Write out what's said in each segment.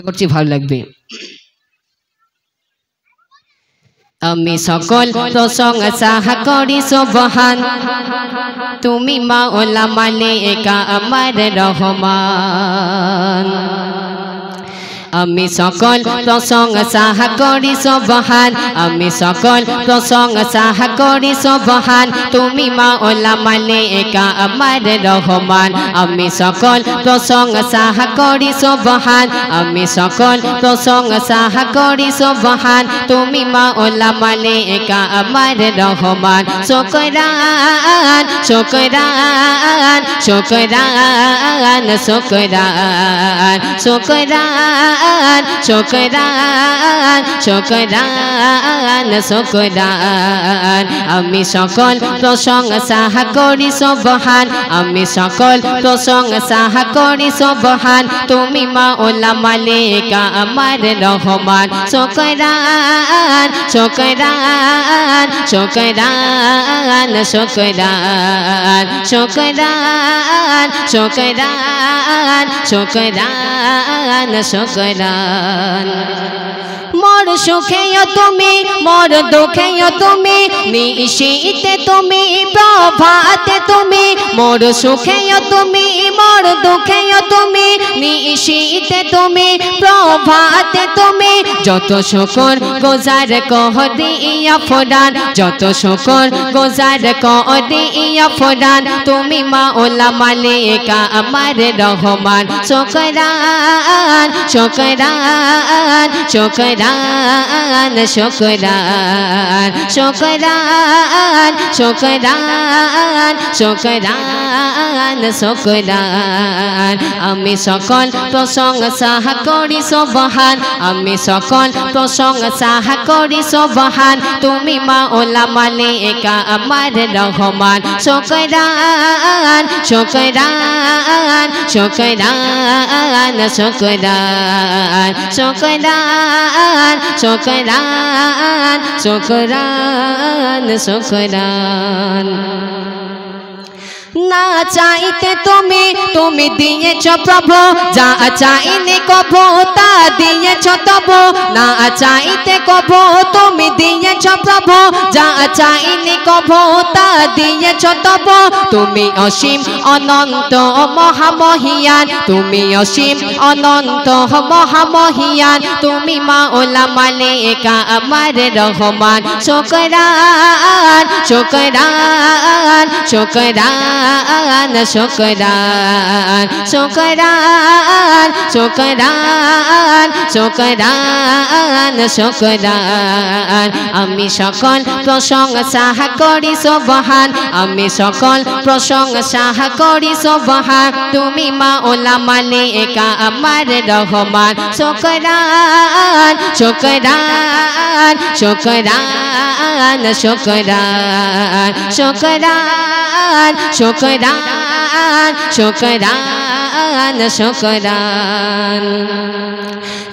করছি ভালো লাগবে। আমি সকল প্রশংসা করি সুবহান, তুমি মাওলা মালিকা আমার রহমান। আমি সকল প্রশংসা করি সুবহান, আমি সকল প্রশংসা করি সুবহান, তুমি মাওলা মালিকা আমার রহমান। আমি সকল প্রশংসা করি সুবহান, আমি সকল প্রশংসা করি সুবহান, তুমি মাওলা মালিকা আমার রহমান। শুকরান শুকরান শুকরান শুকরান শুকরান শুকরান শুকরান শুকরান। আমি সকল প্রশংসা করি সুবহান, আমি সকল প্রশংসা করি সুবহান, তুমি মাওলা মালিকা আমার রহমান। শুকরান শুকরান শুকরান শুকরান শুকরান শুকরান শুকরান শুকরান। মোর সুখেও তুমি মোর দুঃখেও তুমি, নিশীতে তুমি প্রভাতে তুমি। মোর সুখেও তুমি মোর দুঃখেও তুমি, নিশীতে তুমি প্রভাতে তুমি। যত শুকর গুজার করি আফরান, যত শুকর গুজার করি আফরান, তুমি মাওলা মালিকা আমার রহমান। শুকরান শুকরান শুকরান শুকরান শুকরান শুকরান শুকরান শুকরান। আমি সকল প্রশংসা করি সুবহান, আমি সকল প্রশংসা করি সুবহান, তুমি মাওলা মালিকা আমার রহমান। শুকরান শুকরান শুকরান শুকরান শুকরান শুকরান শুকরান শুকরান। না চাইতে তুমি তুমি দিয়েছ প্রভু, যা চাইনি কভু তা দিয়েছ তবু। না চাইতে কভু তুমি দিয়েছ প্রভু, যা চাইনি কভু তা দিয়েছ তবু। তুমি অসীম অনন্ত মহামহিয়ান, তুমি অসীম অনন্ত মহামহিয়ান, তুমি মাওলা মালিকা আমার রহমান। শুকরান শুকরান শুকরান শুকরান শুকরান শুকরান শুকরান শুকরান। আমি সকল প্রশংসা করি সুবহান, আমি সকল প্রশংসা করি সুবহান, তুমি মাওলা মালিকা আমার রহমান। শুকরান শুকরান শুকরান শুকরান শুকরান শুকরান শুকরান শুকরান।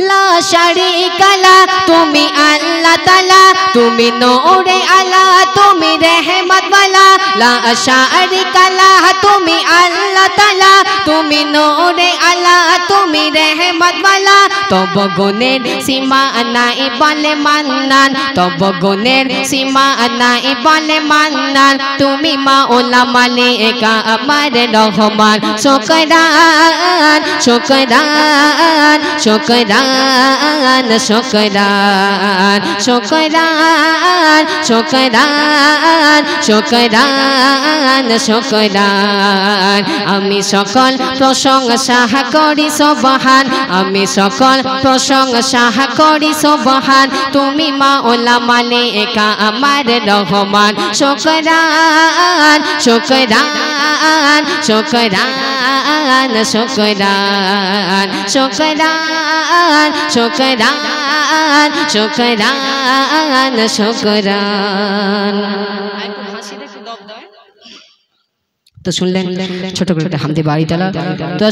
লা শারীকা লা, তুমি আল্লাহ তাআলা, তুমি নূরে আলা, তুমি রহমত ওয়ালা। লা শারীকা লা, তুমি আল্লাহ তাআলা, তুমি নূরে আলা, তুমি রহমত ওয়ালা। তব গুণের সীমা নাই বলে মান্নান, তব গুণের সীমা নাই বলে মান্নান, তুমি মাওলা মালিকা আমার রহমান। শুকরান শুকরান শুকরান শুকরান শুকরান শুকরান শুকরান শুকরান। আমি সকল প্রশংসা করি সুবহান, আমি সকল প্রশংসা করি সুবহান, তুমি মাওলা মালিকা আমার রহমান। শুকরান শুকরান শুকরান শুকরান শুকরান শুকরান শুকরান শুকরান। তো শুনলেন ছোট করে হামদে বাড়ি তালা। তো